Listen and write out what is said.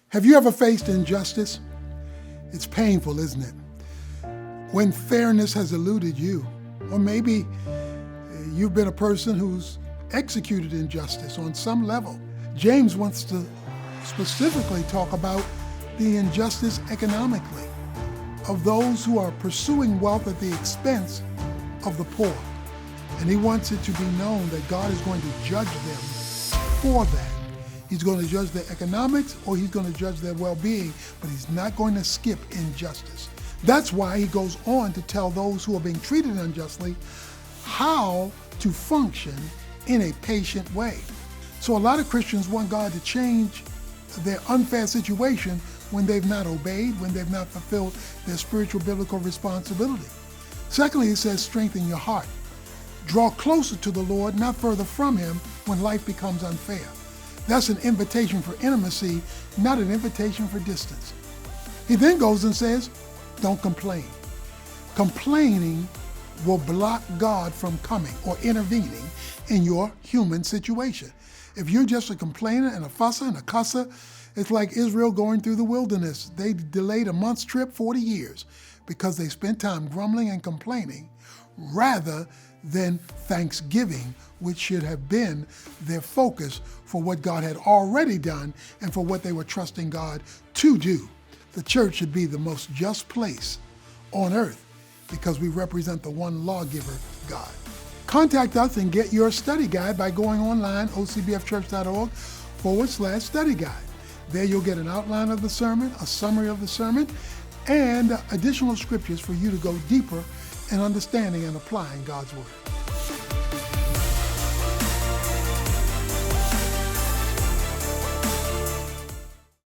Have you ever faced injustice? It's painful, isn't it? When fairness has eluded you, or maybe you've been a person who's executed injustice on some level. James wants to specifically talk about the injustice economically of those who are pursuing wealth at the expense of the poor. And he wants it to be known that God is going to judge them for that. He's going to judge their economics, or he's going to judge their well-being, but he's not going to skip injustice. That's why he goes on to tell those who are being treated unjustly how to function in a patient way. So a lot of Christians want God to change their unfair situation when they've not obeyed, when they've not fulfilled their spiritual biblical responsibility. Secondly, he says, strengthen your heart. Draw closer to the Lord, not further from him when life becomes unfair. That's an invitation for intimacy, not an invitation for distance. He then goes and says, don't complain. Complaining will block God from coming or intervening in your human situation. If you're just a complainer and a fusser and a cusser, it's like Israel going through the wilderness. They delayed a month's trip 40 years because they spent time grumbling and complaining rather than thanksgiving, which should have been their focus for what God had already done and for what they were trusting God to do. The church should be the most just place on earth because we represent the one lawgiver, God. Contact us and get your study guide by going online, ocbfchurch.org/study guide. There you'll get an outline of the sermon, a summary of the sermon, and additional scriptures for you to go deeper in understanding and applying God's word.